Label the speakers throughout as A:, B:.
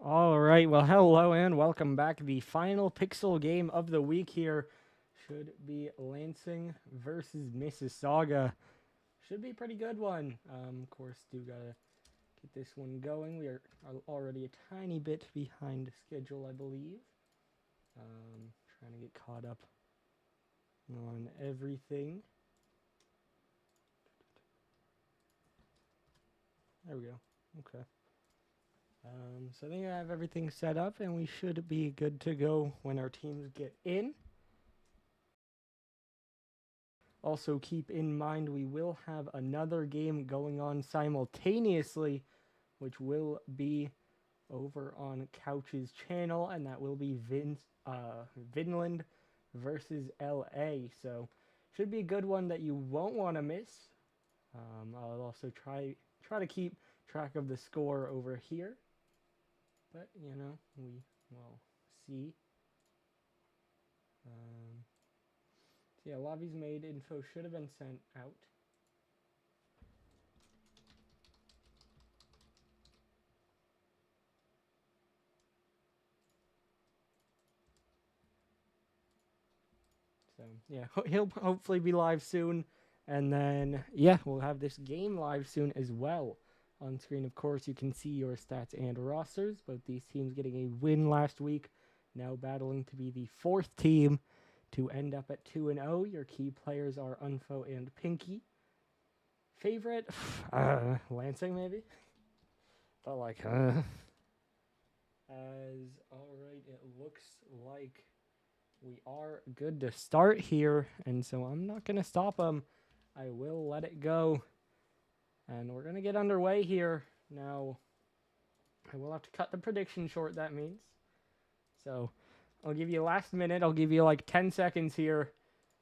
A: All right, well, hello and welcome back. The final Pixel game of the week here should be Lansing versus Mississauga. Should be a pretty good one. Of course, do gotta get this one going. We are already a tiny bit behind schedule, I believe. Trying to get caught up on everything. There we go. Okay. So I think I have everything set up, and we should be good to go when our teams get in. Also, keep in mind we will have another game going on simultaneously, which will be over on Couch's channel, and that will be Vinland versus LA. So, should be a good one that you won't want to miss. I'll also try to keep track of the score over here. But, you know, we will see. So yeah, lobbies made, info should have been sent out. So, yeah, he'll hopefully be live soon. And then, yeah, we'll have this game live soon as well. On screen, of course, you can see your stats and rosters. Both these teams getting a win last week. Now battling to be the fourth team to end up at 2-0. Your key players are Unfo and Pinky. Favorite? Lansing, maybe? But, like, As, alright, it looks like we are good to start here. And so I'm not going to stop them. I will let it go. And we're going to get underway here. Now, I will have to cut the prediction short, that means. So, I'll give you last minute. I'll give you like 10 seconds here.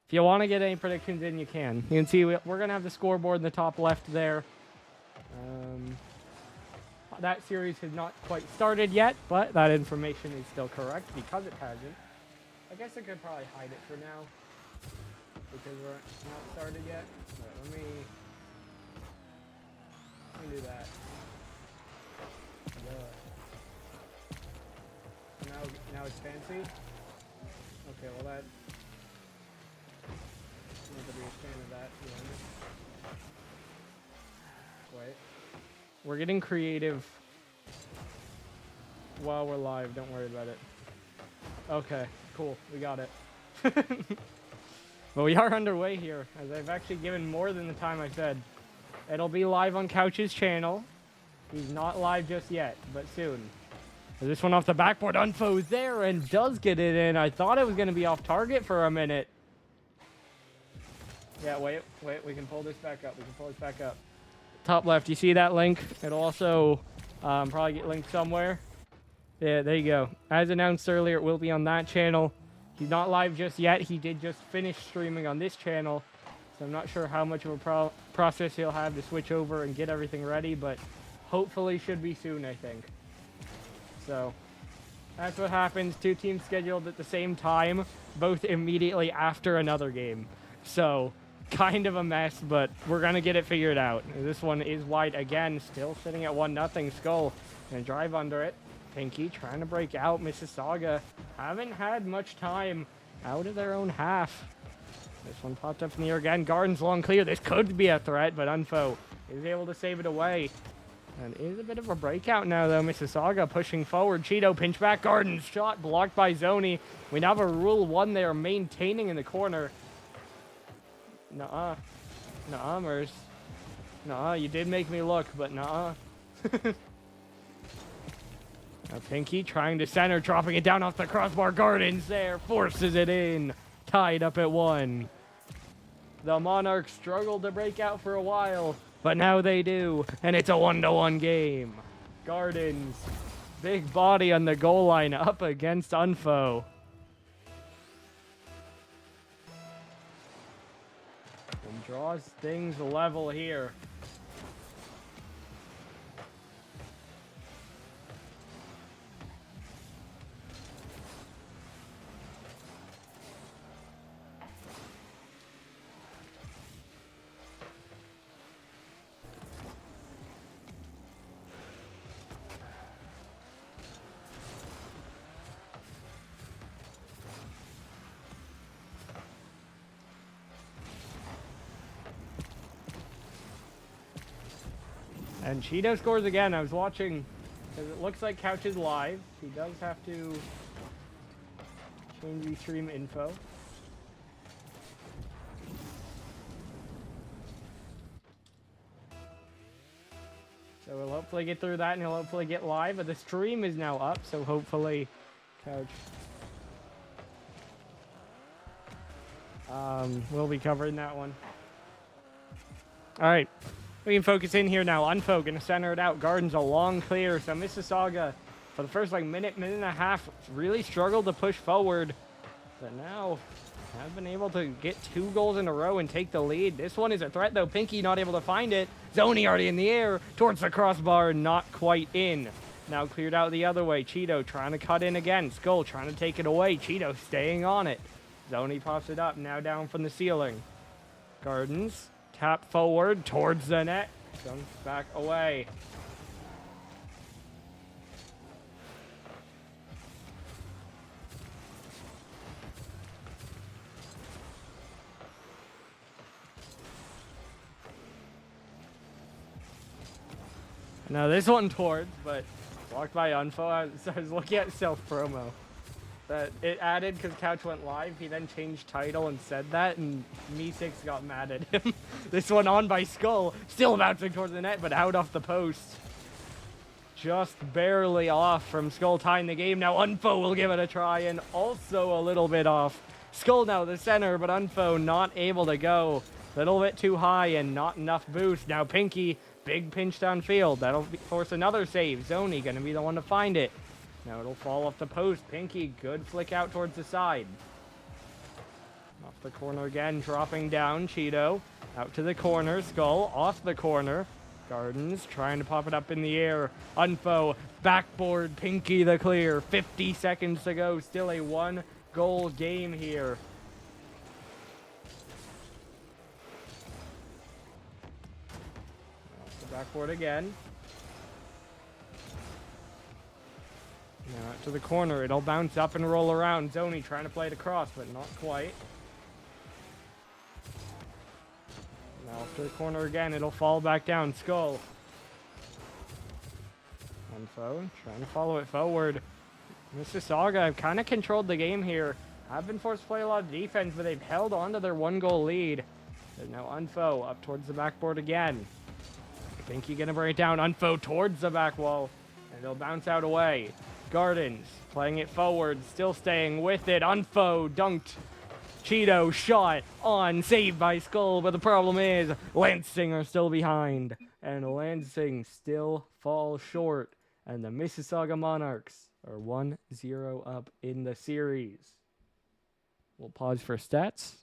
A: If you want to get any predictions in, you can. You can see we're going to have the scoreboard in the top left there. That series has not quite started yet, but that information is still correct because it hasn't. I guess I could probably hide it for now because we're not started yet. But let me do that. Now it's fancy. Okay, well that. I'm not gonna be a fan of that. Wait. We're getting creative while we're live. Don't worry about it. Okay, cool. We got it. But we are underway here, as I've actually given more than the time I said. It'll be live on Couch's channel. He's not live just yet, but soon. This one off the backboard. Unfo is there and does get it in. I thought it was going to be off target for a minute. Yeah, wait. We can pull this back up. Top left, you see that link? It'll also probably get linked somewhere. Yeah, there you go. As announced earlier, it will be on that channel. He's not live just yet. He did just finish streaming on this channel. So I'm not sure how much of a process he'll have to switch over and get everything ready, but hopefully should be soon, I think. So that's what happens. Two teams scheduled at the same time, both immediately after another game. So kind of a mess, but we're going to get it figured out. This one is wide again, still sitting at 1-0. Skull going to drive under it. Pinky trying to break out. Mississauga haven't had much time out of their own half. This one popped up in the air again. Garden's long clear. This could be a threat, but Unfo is able to save it away. And it is a bit of a breakout now, though. Mississauga pushing forward. Cheeto pinch back. Garden's shot blocked by Zoni. We now have a Rule 1 there maintaining in the corner. Nuh-uh. Nuh-uh, Mers. Nuh-uh, you did make me look, but nuh-uh. Now Pinky trying to center, dropping it down off the crossbar. Gardens there, forces it in. Tied up at 1. The Monarchs struggled to break out for a while, but now they do, and it's a 1-1 game. Gardens, big body on the goal line up against Unfo. And draws things level here. And Cheeto scores again. I was watching, because it looks like Couch is live. He does have to change the stream info. So we'll hopefully get through that, and he'll hopefully get live. But the stream is now up, so hopefully Couch we'll be covering that one. All right, we can focus in here now. Unfo gonna center it out. Garden's a long clear, so Mississauga for the first like minute and a half really struggled to push forward, but now have been able to get 2 goals in a row and take the lead. This one is a threat though. Pinky not able to find it. Zoni already in the air towards the crossbar, not quite in. Now cleared out the other way. Cheeto trying to cut in again. Skull trying to take it away. Cheeto staying on it. Zoni pops it up, now down from the ceiling. Gardens, tap forward towards the net. Comes back away. Now this one towards, but blocked by Unfo. I was looking at self-promo. That it added because Couch went live. He then changed title and said that, and Me6 got mad at him. This one on by Skull, still bouncing towards the net, but out off the post. Just barely off from Skull tying the game. Now Unfo will give it a try, and also a little bit off. Skull now the center, but Unfo not able to go. Little bit too high and not enough boost. Now Pinky, big pinch downfield. That'll force another save. Zoni gonna be the one to find it. Now it'll fall off the post. Pinky, good flick out towards the side. Off the corner again, dropping down. Cheeto out to the corner. Skull off the corner. Gardens trying to pop it up in the air. Unfo, backboard. Pinky the clear. 50 seconds to go. Still a 1-goal game here. Off the backboard again. Now out to the corner, it'll bounce up and roll around. Zoni trying to play it across, but not quite. Now off to the corner again, it'll fall back down. Skull. Unfo trying to follow it forward. Mississauga have kind of controlled the game here. Have been forced to play a lot of defense, but they've held on to their 1-goal lead. There's now Unfo up towards the backboard again. Pinky gonna bring it down. Unfo towards the back wall, and it'll bounce out away. Gardens playing it forward, still staying with it. Unfo dunked. Cheeto shot on, saved by Skull, but the problem is Lansing are still behind, and Lansing still falls short, and the Mississauga Monarchs are 1-0 up in the series. We'll pause for stats.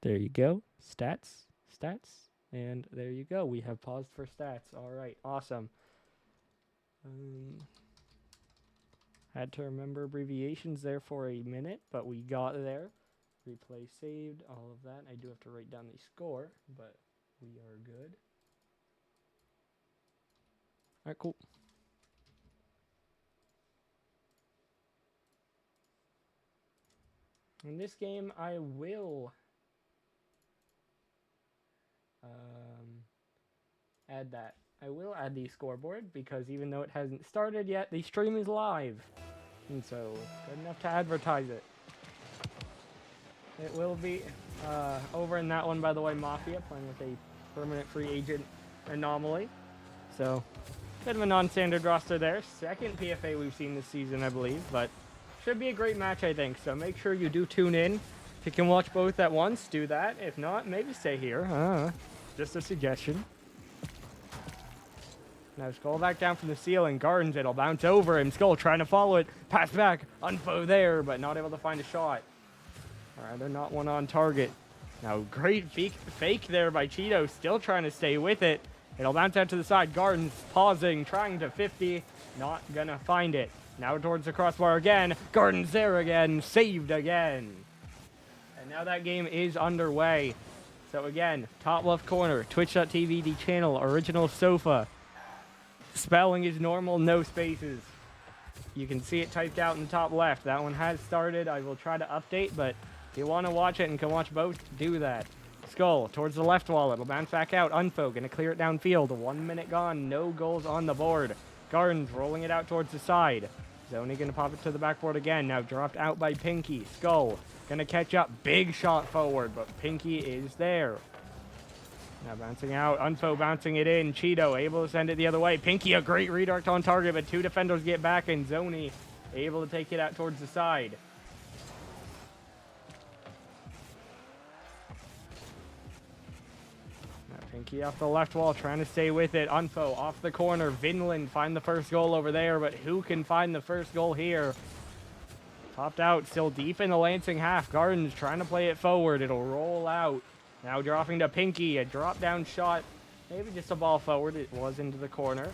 A: There you go. Stats, and there you go. We have paused for stats. All right, awesome. Had to remember abbreviations there for a minute, but we got there. Replay saved, all of that. I do have to write down the score, but we are good. All right, cool. In this game, I will add that. I will add the scoreboard because even though it hasn't started yet, the stream is live. And so, good enough to advertise it. It will be over in that one, by the way, Mafia, playing with a permanent free agent anomaly. So, bit of a non-standard roster there. Second PFA we've seen this season, I believe, but should be a great match, I think. So make sure you do tune in. If you can watch both at once, do that. If not, maybe stay here. Just a suggestion. Now Skull back down from the ceiling. Gardens, it'll bounce over him. Skull trying to follow it. Pass back. Unfo there, but not able to find a shot. Or rather, not one on target. Now, great fake there by Cheeto. Still trying to stay with it. It'll bounce out to the side. Gardens pausing, trying to 50. Not gonna find it. Now towards the crossbar again. Gardens there again. Saved again. And now that game is underway. So again, top left corner. Twitch.tv, the channel. Original sofa. Spelling is normal, no spaces. You can see it typed out in the top left. That one has started. I will try to update, but if you want to watch it and can watch both, do that. Skull towards the left wall. It'll bounce back out. Unfo going to clear it downfield. 1 minute gone. No goals on the board. Gardens rolling it out towards the side. Zoni going to pop it to the backboard again. Now dropped out by Pinky. Skull going to catch up. Big shot forward, but Pinky is there. Now bouncing out. Unfo bouncing it in. Cheeto able to send it the other way. Pinky a great redirect on target, but 2 defenders get back, and Zoni able to take it out towards the side. Pinky off the left wall, trying to stay with it. Unfo off the corner. Vinland find the first goal over there, but who can find the first goal here? Popped out, still deep in the Lansing half. Gardens trying to play it forward. It'll roll out. Now dropping to Pinky. A drop down shot. Maybe just a ball forward. It was into the corner.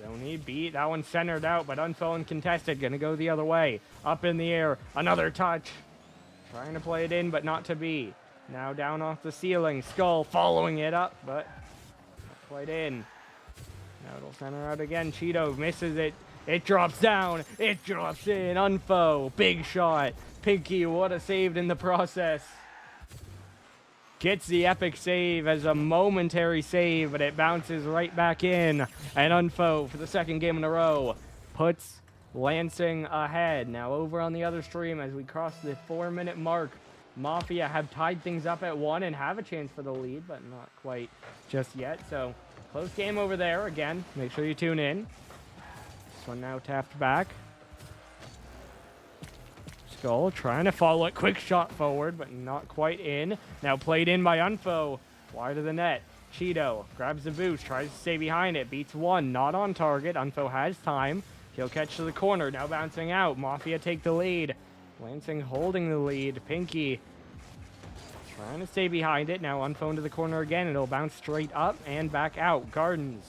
A: Zoni beat. That one centered out, but Unfo uncontested. Gonna go the other way. Up in the air. Another touch. Trying to play it in, but not to be. Now down off the ceiling. Skull following it up, but not quite in. Now it'll center out again. Cheeto misses it. It drops down. It drops in. Unfo. Big shot. Pinky, what a save in the process. Gets the epic save as a momentary save, but it bounces right back in. And Unfo, for the second game in a row, puts Lansing ahead. Now over on the other stream, as we cross the 4-minute mark, Mafia have tied things up at 1 and have a chance for the lead, but not quite just yet. So, close game over there. Again, make sure you tune in. This one now tapped back. Skull trying to follow it. Quick shot forward, but not quite in. Now played in by Unfo. Wide of the net. Cheeto grabs the boost, tries to stay behind it. Beats one, not on target. Unfo has time. He'll catch to the corner. Now bouncing out. Mafia take the lead. Lansing holding the lead. Pinky trying to stay behind it. Now Unfo to the corner again. It'll bounce straight up and back out. Gardens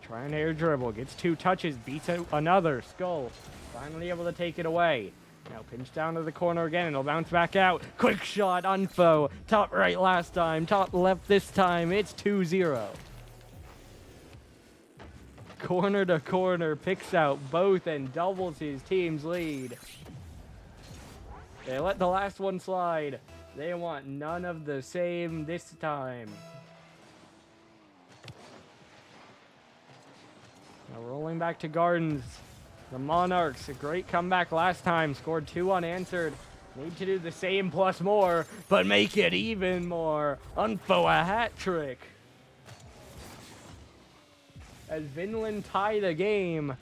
A: trying to air dribble. Gets 2 touches. Beats another. Skull finally able to take it away. Now pinch down to the corner again. And it'll bounce back out. Quick shot. Unfo. Top right last time. Top left this time. It's 2-0. Corner to corner. Picks out both and doubles his team's lead. They let the last one slide. They want none of the same this time. Now rolling back to Gardens. The Monarchs, a great comeback last time. Scored 2 unanswered. Need to do the same plus more, but make it even more. Unfo a hat trick. As Vinland tie the game,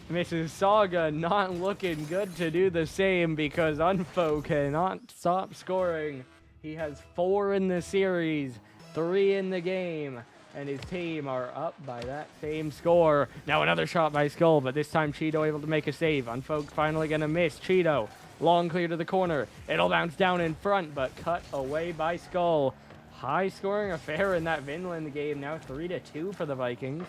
A: Mississauga not looking good to do the same because Unfo cannot stop scoring. He has 4 in the series, 3 in the game, and his team are up by that same score. Now another shot by Skull, but this time Cheeto able to make a save. Unfo finally gonna miss. Cheeto, long clear to the corner. It'll bounce down in front, but cut away by Skull. High scoring affair in that Vinland game. Now 3-2 for the Vikings.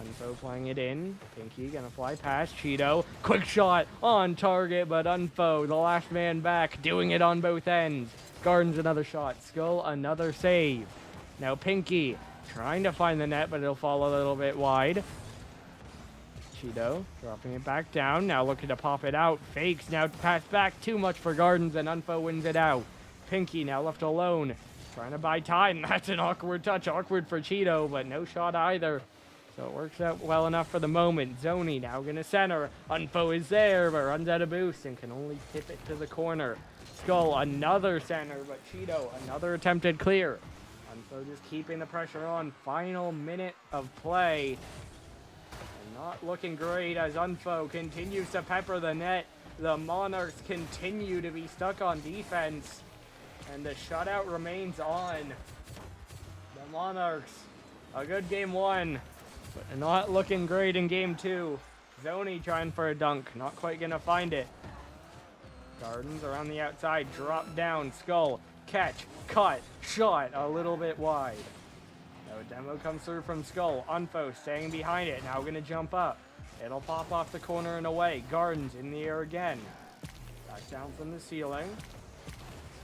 A: Unfo playing it in. Pinky gonna fly past Cheeto. Quick shot on target, but Unfo, the last man back, doing it on both ends. Gardens another shot. Skull another save. Now Pinky trying to find the net, but it'll fall a little bit wide. Cheeto dropping it back down. Now looking to pop it out. Fakes. Now pass back. Too much for Gardens, and Unfo wins it out. Pinky now left alone. Trying to buy time. That's an awkward touch. Awkward for Cheeto, but no shot either. So it works out well enough for the moment. Zoni now going to center. Unfo is there, but runs out of boost and can only tip it to the corner. Skull, another center, but Cheeto, another attempted clear. Unfo just keeping the pressure on. Final minute of play. And not looking great as Unfo continues to pepper the net. The Monarchs continue to be stuck on defense. And the shutout remains on. The Monarchs, a good game 1. But not looking great in game 2. Zoni trying for a dunk. Not quite going to find it. Gardens around the outside. Drop down. Skull. Catch. Cut. Shot. A little bit wide. Now a demo comes through from Skull. Unfo staying behind it. Now going to jump up. It'll pop off the corner and away. Gardens in the air again. Back down from the ceiling.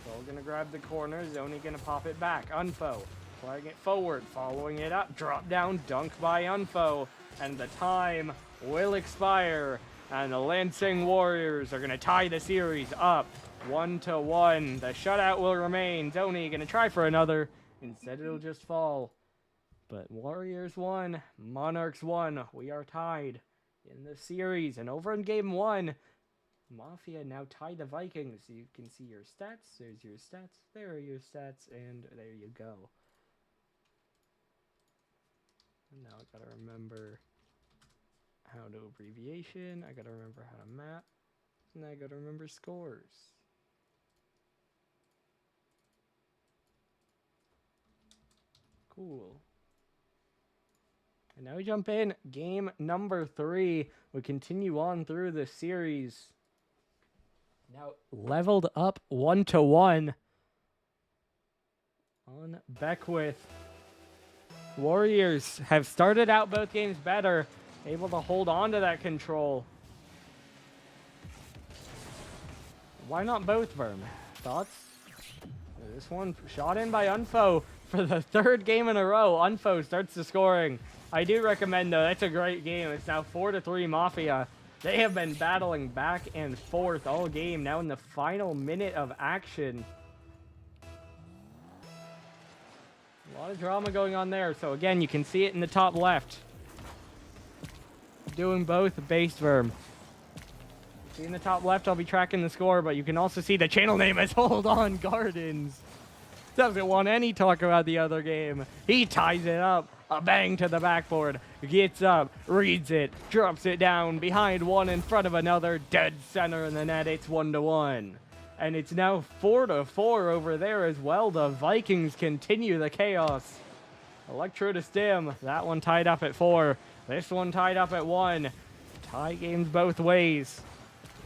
A: Skull going to grab the corner. Zoni going to pop it back. Unfo. Flying it forward, following it up, drop down, dunk by Unfo, and the time will expire, and the Lansing Warriors are going to tie the series up 1-1. The shutout will remain. Zoni gonna try for another. Instead, it'll just fall. But Warriors won. Monarchs won. We are tied in the series. And over in game 1, Mafia now tied the Vikings. You can see your stats. There's your stats. There are your stats. And there you go. And now I gotta remember how to abbreviation. I gotta remember how to map. And I gotta remember scores. Cool. And now we jump in. Game number 3. We continue on through the series. Now leveled up 1-1 on Beckwith. Warriors have started out both games better, able to hold on to that control. Why not both, Verm? Thoughts? This one shot in by Unfo for the 3rd game in a row. Unfo starts the scoring. I do recommend, though, that's a great game. It's now 4-3 Mafia. They have been battling back and forth all game. Now in the final minute of action. A lot of drama going on there. So again, you can see it in the top left. Doing both base Verm. See in the top left, I'll be tracking the score, but you can also see the channel name is Hold On Gardens. Doesn't want any talk about the other game. He ties it up. A bang to the backboard. Gets up, reads it, drops it down behind one in front of another. Dead center in the net. It's 1-1. And it's now 4-4 over there as well. The Vikings continue the chaos. Electro to Stim. That one tied up at 4. This one tied up at 1. Tie games both ways.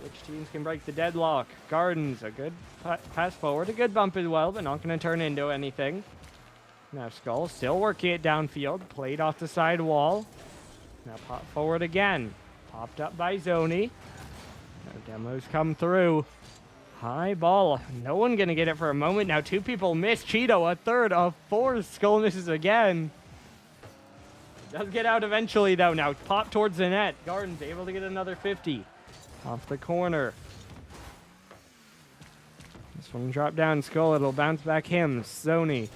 A: Which teams can break the deadlock? Gardens, a good pass forward. A good bump as well, but not going to turn into anything. Now Skull still working it downfield. Played off the side wall. Now pop forward again. Popped up by Zoni. No demos come through. High ball. No one going to get it for a moment. Now 2 people miss. Cheeto, a 3rd, a 4th. Skull misses again. Does get out eventually, though. Now pop towards the net. Gardens able to get another 50. Off the corner. This one drop down. Skull. It'll bounce back him. Zoni.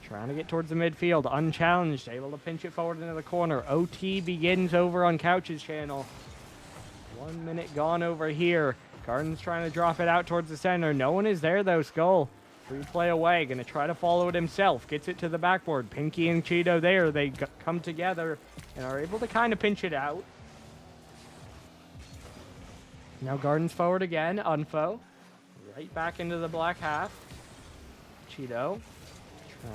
A: Trying to get towards the midfield, unchallenged, able to pinch it forward into the corner. OT begins over on Couch's channel. 1 minute gone over here. Gardens trying to drop it out towards the center. No one is there though, Skull. Free play away, gonna try to follow it himself. Gets it to the backboard. Pinky and Cheeto there. They come together and are able to kind of pinch it out. Now Gardens forward again, Unfo. Right back into the black half. Cheeto.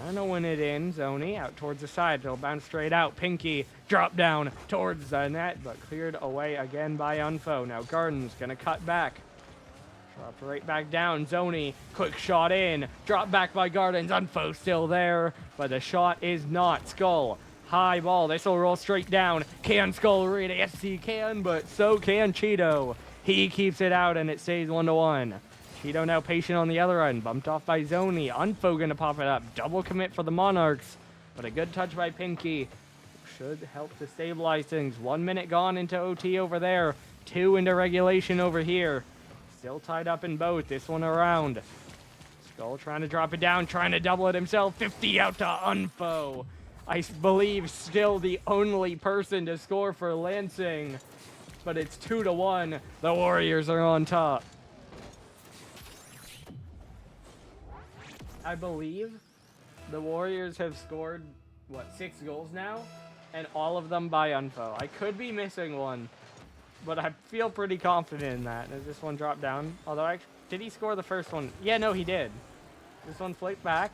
A: Trying to win it in. Zoni out towards the side. It'll bounce straight out. Pinky drop down towards the net, but cleared away again by Unfo. Now Gardens gonna cut back. Drop right back down. Zoni, quick shot in. Drop back by Gardens. Unfo still there, but the shot is not. Skull, high ball. This will roll straight down. Can Skull read it? Yes, he can, but so can Cheeto. He keeps it out, and it stays 1-1. Cheeto now patient on the other end. Bumped off by Zoni. Unfo gonna pop it up. Double commit for the Monarchs. But a good touch by Pinky. Should help to stabilize things. 1 minute gone into OT over there. 2 into regulation over here. Still tied up in both. This one around. Skull trying to drop it down. Trying to double it himself. 50 out to Unfo. I believe still the only person to score for Lansing. But it's 2-1. The Warriors are on top. I believe the Warriors have scored, 6 goals now? And all of them by Unfo. I could be missing one, but I feel pretty confident in that. Does this one drop down? Although, did he score the first one? Yeah, no, he did. This one flicked back.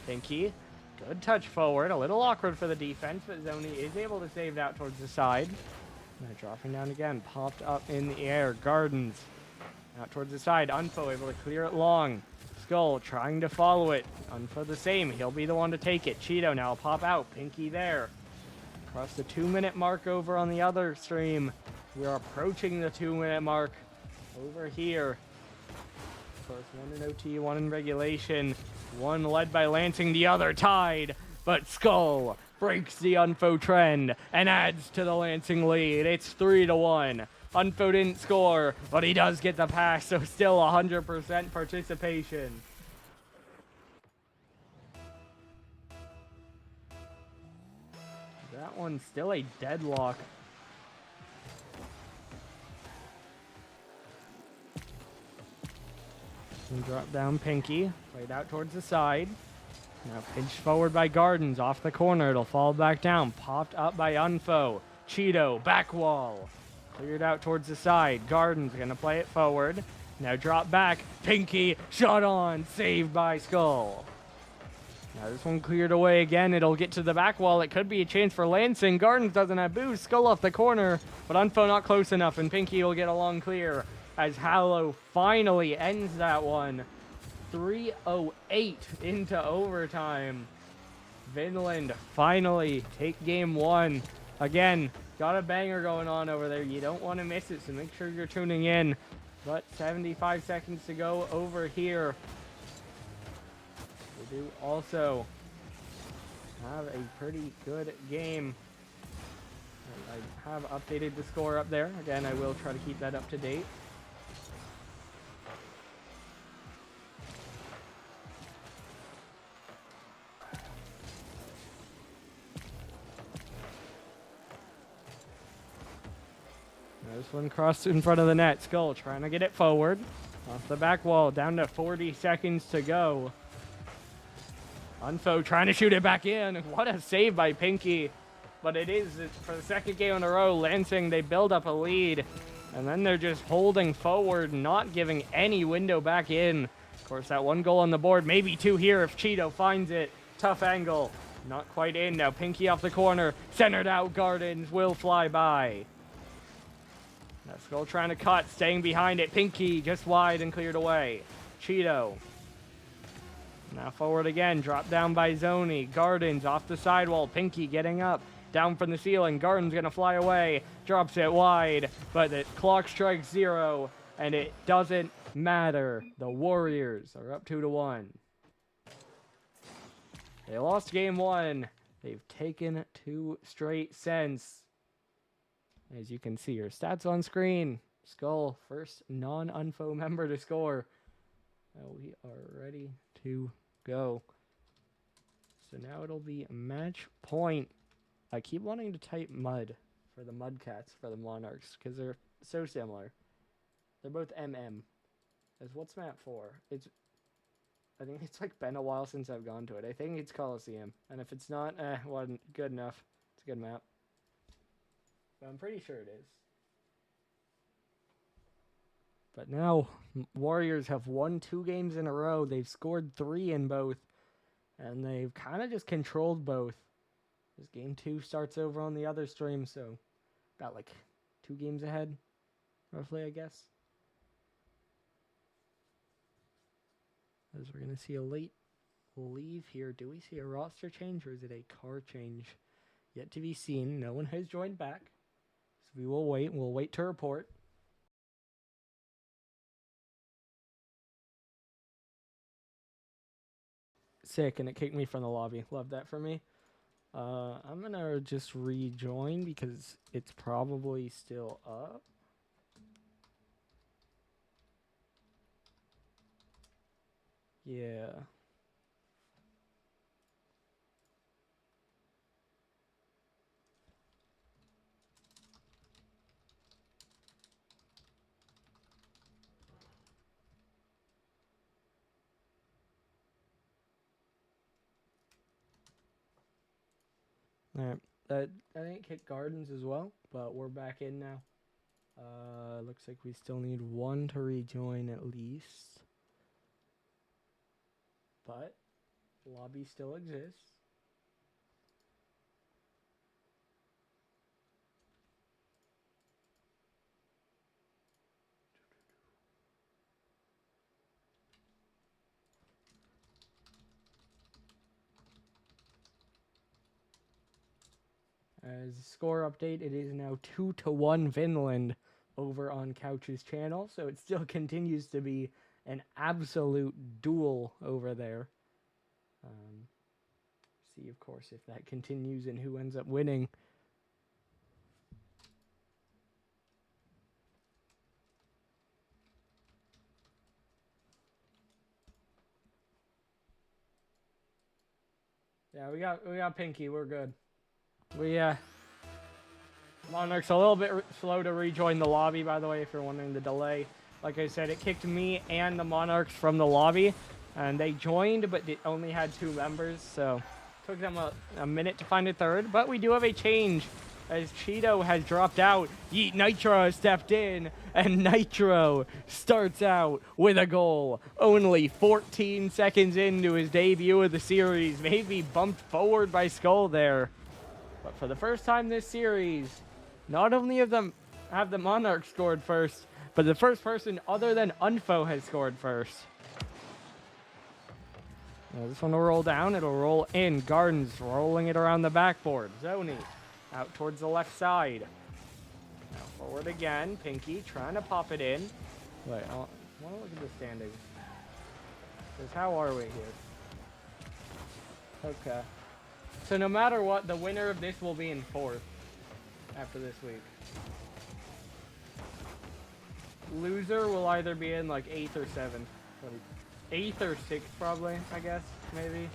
A: Pinky. Good touch forward. A little awkward for the defense, but Zoni is able to save it out towards the side. Now dropping down again. Popped up in the air. Gardens. Out towards the side. Unfo able to clear it long. Skull trying to follow it. Unfo the same. He'll be the one to take it. Cheeto now pop out. Pinky there. Across the 2-minute mark over on the other stream. We are approaching the 2-minute mark over here. Of course, 1 in OT, 1 in regulation. 1 led by Lansing, the other tied. But Skull breaks the Unfo trend and adds to the Lansing lead. It's 3-1. Unfo didn't score, but he does get the pass, so still 100% participation. That one's still a deadlock. And drop down Pinky, played out towards the side. Now pinched forward by Gardens, off the corner, it'll fall back down. Popped up by Unfo. Cheeto, back wall. Cleared out towards the side. Gardens gonna play it forward. Now drop back. Pinky, shot on, saved by Skull. Now this one cleared away again. It'll get to the back wall. It could be a chance for Lansing. Gardens doesn't have boost. Skull off the corner, but Unfo not close enough, and Pinky will get a long clear as Hallow finally ends that one. 3:08 into overtime. Vinland finally take game one. Again, got a banger going on over there. You don't want to miss it, so make sure you're tuning in. But 75 seconds to go over here. We do also have a pretty good game. I have updated the score up there. Again, I will try to keep that up to date. This one crossed in front of the net. Skull trying to get it forward. Off the back wall, down to 40 seconds to go. Unfo trying to shoot it back in. What a save by Pinky. But it's for the second game in a row. Lansing, they build up a lead. And then they're just holding forward, not giving any window back in. Of course, that one goal on the board. Maybe two here if Cheeto finds it. Tough angle. Not quite in. Now Pinky off the corner. Centered out. Gardens will fly by. Now Skull trying to cut, staying behind it. Pinky just wide and cleared away. Cheeto. Now forward again, dropped down by Zoni. Gardens off the sidewall. Pinky getting up, down from the ceiling. Gardens gonna fly away, drops it wide, but the clock strikes 0, and it doesn't matter. The Warriors are up 2-1. They lost game 1. They've taken 2 straight since. As you can see, your stats on screen. Skull, first non-Unfo member to score. We are ready to go. So now it'll be match point. I keep wanting to type mud for the Mudcats for the Monarchs because they're so similar. They're both MM. As what's map for? I think it's like been a while since I've gone to it. I think it's Coliseum. And if it's not, wasn't good enough. It's a good map. But I'm pretty sure it is. But now, Warriors have won 2 games in a row. They've scored 3 in both. And they've kind of just controlled both. This game 2 starts over on the other stream, so got like 2 games ahead, roughly, I guess. As we're going to see a late leave here. Do we see a roster change or is it a car change? Yet to be seen. No one has joined back. So we will wait. We'll wait to report. Sick, and it kicked me from the lobby. Love that for me. I'm going to just rejoin because it's probably still up. Yeah. Alright, I didn't kick Gardens as well, but we're back in now. Looks like we still need 1 to rejoin at least. But, lobby still exists. As score update, it is now 2-1 Vinland over on Couch's channel, so it still continues to be an absolute duel over there. See, of course, if that continues and who ends up winning. Yeah, we got Pinky. We're good. We Monarchs a little bit slow to rejoin the lobby, by the way, if you're wondering the delay. Like I said, it kicked me and the Monarchs from the lobby, and they joined, but it only had 2 members, so it took them a minute to find a third. But we do have a change, as Cheeto has dropped out. Yeet Nitro has stepped in, and Nitro starts out with a goal. Only 14 seconds into his debut of the series, maybe bumped forward by Skull there. But for the first time this series, not only have the Monarchs scored first, but the first person other than Unfo has scored first. Now this one will roll down, it'll roll in. Gardens rolling it around the backboard. Zoni out towards the left side. Now forward again. Pinky trying to pop it in. Wait, I want to look at the standings. Because how are we here? Okay. So no matter what, the winner of this will be in 4th after this week. Loser will either be in like 8th or 7th. 8th or 6th probably, I guess, maybe.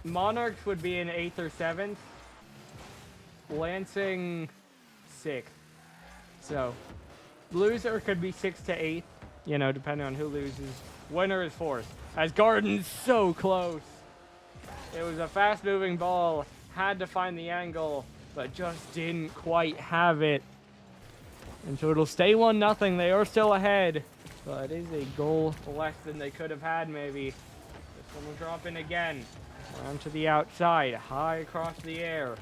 A: Monarchs would be in 8th or 7th. Lansing 6th. So, loser could be 6th to 8th, you know, depending on who loses. Winner is 4th. As Garden's so close. It was a fast-moving ball. Had to find the angle, but just didn't quite have it. And so it'll stay 1-0. They are still ahead, but it is a goal less than they could have had, maybe. This one will drop in again. Around to the outside, high across the air.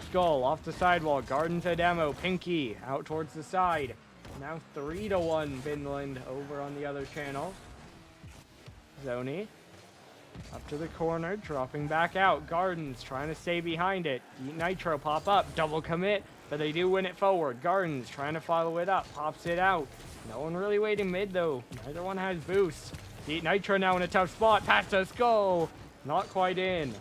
A: Skull off the sidewall. Garden to demo. Pinky out towards the side. Now 3-1 Vinland over on the other channel. Zoni up to the corner, dropping back out. Gardens trying to stay behind it. Yeet Nitro pop up, double commit, but they do win it forward. Gardens trying to follow it up, pops it out. No one really waiting mid though. Neither one has boost. Yeet Nitro now in a tough spot. Pass to Skull. Not quite in.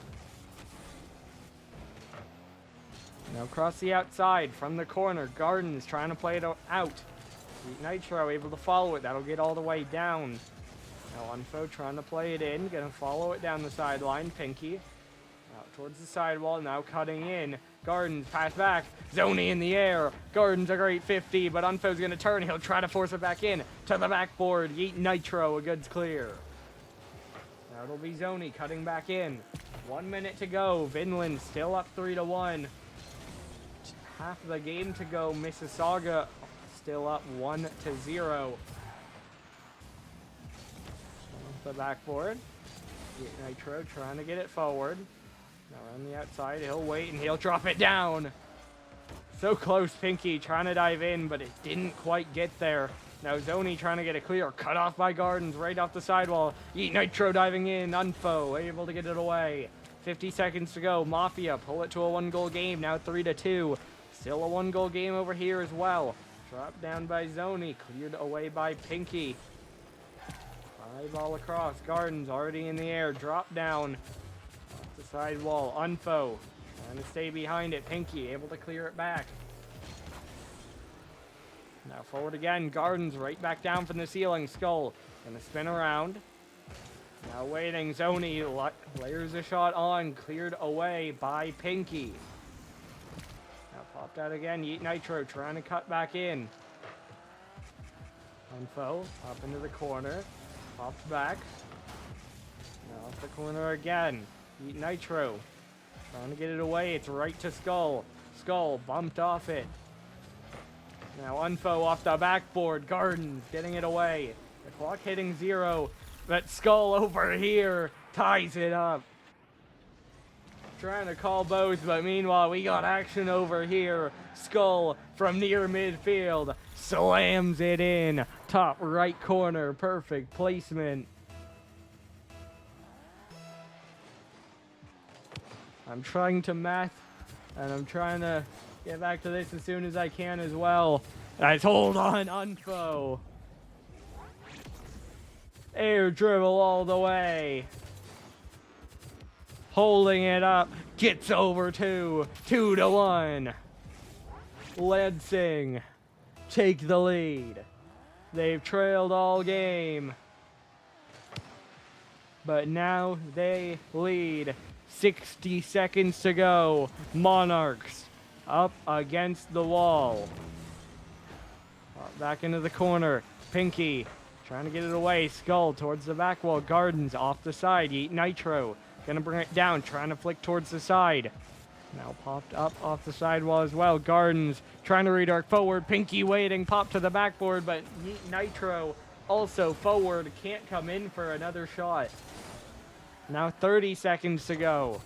A: Now across the outside from the corner. Gardens trying to play it out. Yeet Nitro able to follow it. That'll get all the way down. Now Unfo trying to play it in. Gonna follow it down the sideline. Pinky out towards the sidewall. Now cutting in. Gardens pass back. Zoni in the air. Gardens a great 50, but Unfo's gonna turn. He'll try to force it back in to the backboard. Yeet Nitro. A good's clear. Now it'll be Zoni cutting back in. 1 minute to go. Vinland still up 3-1. Half of the game to go. Mississauga still up 1-0. The backboard. Nitro trying to get it forward. Now on the outside, he'll wait and he'll drop it down. So close, Pinky trying to dive in, but it didn't quite get there. Now Zoni trying to get it clear. Cut off by Gardens right off the sidewall. Yeet Nitro diving in. Unfo able to get it away. 50 seconds to go. Mafia pull it to a 1-goal game. Now 3-2. Still a 1-goal game over here as well. Dropped down by Zoni. Cleared away by Pinky. High ball across. Gardens already in the air. Drop down. Off the sidewall. Unfo trying to stay behind it. Pinky able to clear it back. Now forward again. Gardens right back down from the ceiling. Skull gonna spin around. Now waiting. Zoni layers a shot on. Cleared away by Pinky. Now popped out again. Yeet Nitro trying to cut back in. Unfo up into the corner. Pops back. Now off the corner again. Yeet Nitro trying to get it away. It's right to Skull. Skull bumped off it. Now Unfo off the backboard. Gardens getting it away. The clock hitting 0. But Skull over here ties it up. Trying to call both, but meanwhile we got action over here. Skull from near midfield slams it in. Top right corner. Perfect placement. I'm trying to math, and I'm trying to get back to this as soon as I can as well. Guys, hold on, Unfo. Air dribble all the way. Holding it up. Gets over 2-1. Lansing take the lead. They've trailed all game. but now they lead. 60 seconds to go. Monarchs up against the wall. Back into the corner. Pinky trying to get it away. Skull towards the back wall. Gardens off the side. Yeet Nitro. Gonna bring it down. Trying to flick towards the side. Now popped up off the sidewall as well. Gardens trying to redarc forward. Pinky waiting. Pop to the backboard, but Yeet Nitro also forward. Can't come in for another shot. Now 30 seconds to go.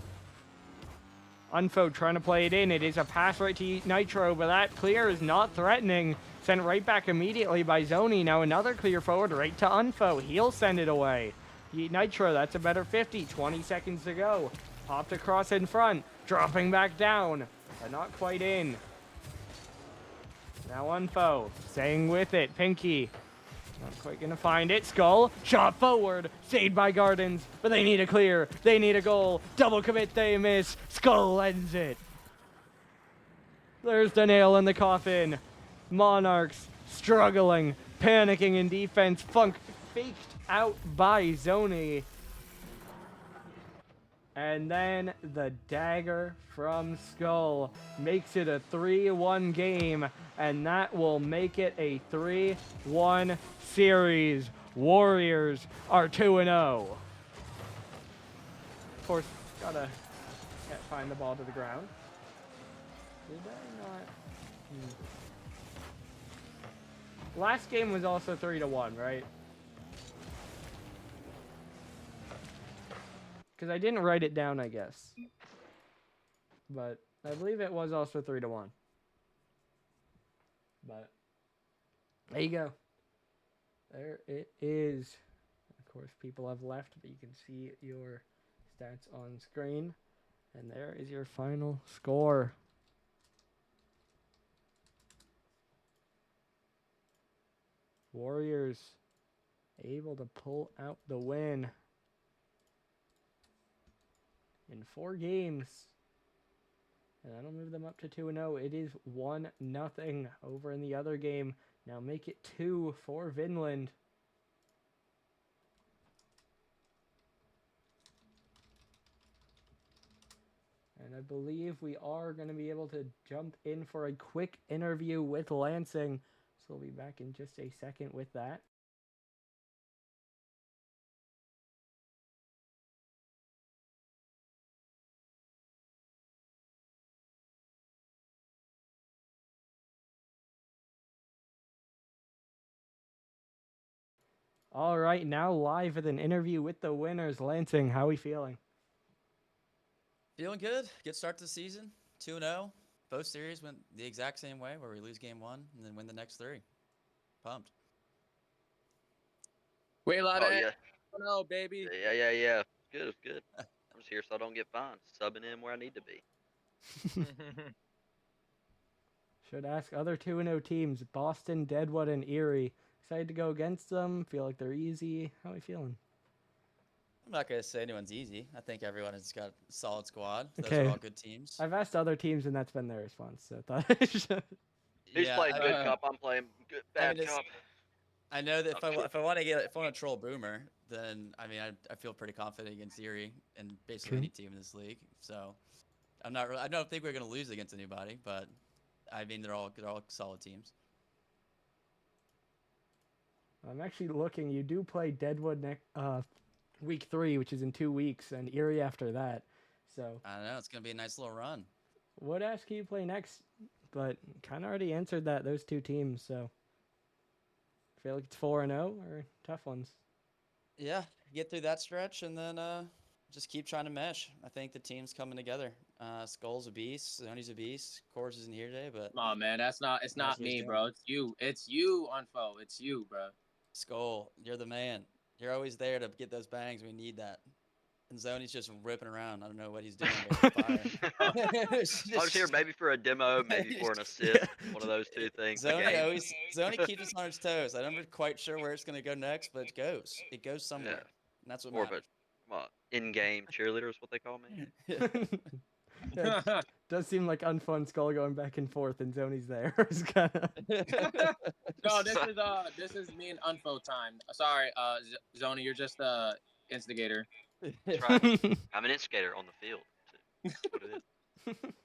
A: Unfo trying to play it in. It is a pass right to Yeet Nitro, but that clear is not threatening. Sent right back immediately by Zoni. Now another clear forward right to Unfo. He'll send it away. Yeet Nitro, that's a better 50. 20 seconds to go. Popped across in front. Dropping back down, but not quite in. Now Unfo, staying with it. Pinky, not quite gonna find it. Skull, shot forward, saved by Gardens, but they need a clear. They need a goal. Double commit, they miss. Skull ends it. There's the nail in the coffin. Monarchs struggling, panicking in defense. Funk faked out by Zoni. And then the dagger from Skull makes it a 3-1 game, and that will make it a 3-1 series. Warriors are 2-0. Of course, can't find the ball to the ground. Did I not? Last game was also 3-1, right? Because I didn't write it down, I guess. But I believe it was also 3-1. But there you go. There it is. Of course, people have left, but you can see your stats on screen. And there is your final score. Warriors able to pull out the win. In 4 games. And that'll move them up to 2-0. It is 1-0 over in the other game. Now make it 2 for Vinland. And I believe we are going to be able to jump in for a quick interview with Lansing. So we'll be back in just a second with that. All right, now live with an interview with the winners. Lansing, how are we feeling?
B: Feeling good. Good start to the season. 2-0. Both series went the exact same way, where we lose game 1 and then win the next 3. Pumped.
C: Wait, a lot
D: Oh,
C: of
D: yeah.
C: no, baby.
D: Yeah. Good, it's good. I'm just here so I don't get fined. Subbing in where I need to be.
A: Should ask other 2-0 teams, Boston, Deadwood, and Erie. Excited to go against them? Feel like they're easy? How are we feeling?
B: I'm not going to say anyone's easy. I think everyone has got a solid squad. Those
A: Okay.
B: are all good teams.
A: I've asked other teams, and that's been their response. So I thought I should.
D: He's playing good cop. I'm playing good bad cop.
B: I know that
D: Okay.
B: if I want to troll Boomer, then I feel pretty confident against Erie and basically any team in this league. So I don't think we're going to lose against anybody, but I mean they're all solid teams.
A: I'm actually looking. You do play Deadwood week 3, which is in 2 weeks, and Erie after that. So
B: I don't know. It's going to be a nice little run.
A: What ask you play next? But kind of already answered that, those 2 teams. So I feel like it's 4-0 or tough ones.
B: Yeah, get through that stretch and then just keep trying to mesh. I think the team's coming together. Skull's a beast. Zoni's a beast. Course isn't here today, but
C: Come on, man. It's not me, bro. It's you. It's you, Unfo. It's you, bro.
B: Skull, you're the man. You're always there to get those bangs. We need that. And Zoni's just ripping around. I don't know what he's doing.
D: I was here maybe for a demo, maybe for an assist. One of those 2 things.
B: Zoni keeps us on his toes. I'm never quite sure where it's going to go next, but it goes. It goes somewhere.
D: Yeah.
B: And that's what
D: More of
B: matters.
D: a in-game cheerleader is what they call me.
A: Yeah, it does seem like unfun Skull going back and forth, and Zoni's there. It's kinda...
C: No, this is me and Unfo time. Sorry, Zoni, you're just instigator.
D: That's right. I'm an instigator on the field. That's what it is.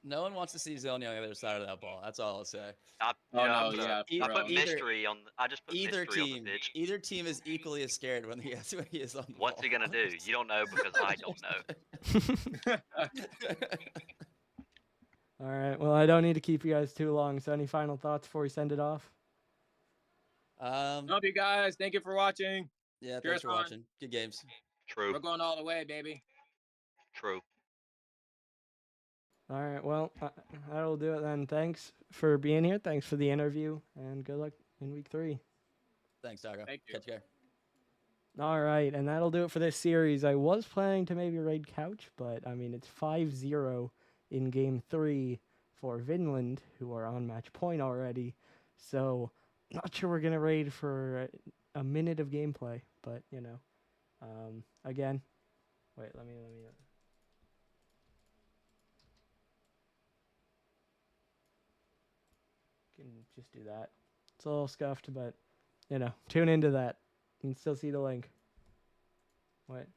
B: No one wants to see Zilny on the other side of that ball. That's all I'll say.
D: I,
C: Oh,
D: I
C: no,
D: put,
C: yeah,
D: I
C: bro.
D: put mystery on. I just put
B: Either
D: mystery on
B: team,
D: the pitch.
B: either team is equally as scared when he is on the
D: What's
B: ball.
D: he gonna do? You don't know because I don't know.
A: All right. Well, I don't need to keep you guys too long. So, any final thoughts before we send it off?
C: Love you guys. Thank you for watching.
B: Yeah,
C: Cheers,
B: thanks for
C: Ron.
B: watching. Good games.
D: True.
C: We're going all the way, baby.
D: True.
A: All right. Well, that'll do it then. Thanks for being here. Thanks for the interview, and good luck in week 3.
B: Thanks, Dago.
C: Thank you.
B: Catch you care.
A: All right, and that'll do it for this series. I was planning to maybe raid Couch, but I mean, it's 5-0 in game 3 for Vinland, who are on match point already. So, not sure we're going to raid for a minute of gameplay, but, you know, again, wait, let me, can just do that. It's a little scuffed, but, you know, tune into that. You can still see the link. What?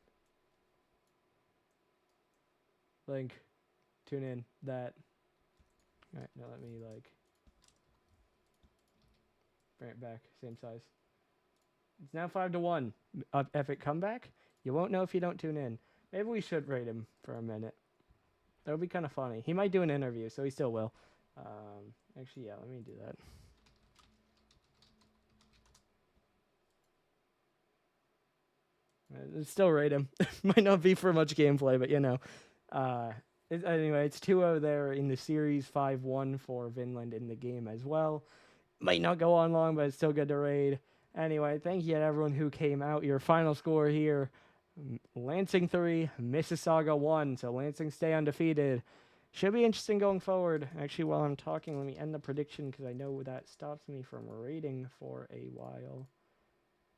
A: Link. Tune in. That. Alright, now let me, like, bring it back. Same size. It's now 5-1. Epic comeback? You won't know if you don't tune in. Maybe we should rate him for a minute. That would be kind of funny. He might do an interview, so he still will. Actually, yeah, let me do that. Still rate him. Might not be for much gameplay, but you know. Anyway, it's 2-0 there in the series, 5-1 for Vinland in the game as well. Might not go on long, but it's still good to raid. Anyway, thank you to everyone who came out. Your final score here, Lansing 3, Mississauga 1. So Lansing stay undefeated. Should be interesting going forward. Actually, while I'm talking, let me end the prediction because I know that stops me from raiding for a while.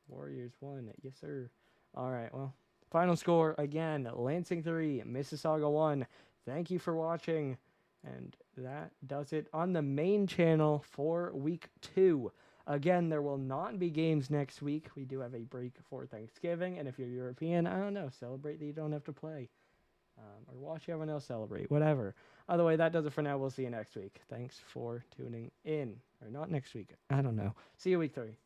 A: Warriors 1. Yes, sir. All right, well, final score again, Lansing 3, Mississauga 1. Thank you for watching, and that does it on the main channel for week 2. Again, there will not be games next week. We do have a break for Thanksgiving, and if you're European, I don't know, celebrate that you don't have to play. Or watch everyone else celebrate, whatever. Either way, that does it for now. We'll see you next week. Thanks for tuning in. Or not next week. I don't know. See you week 3.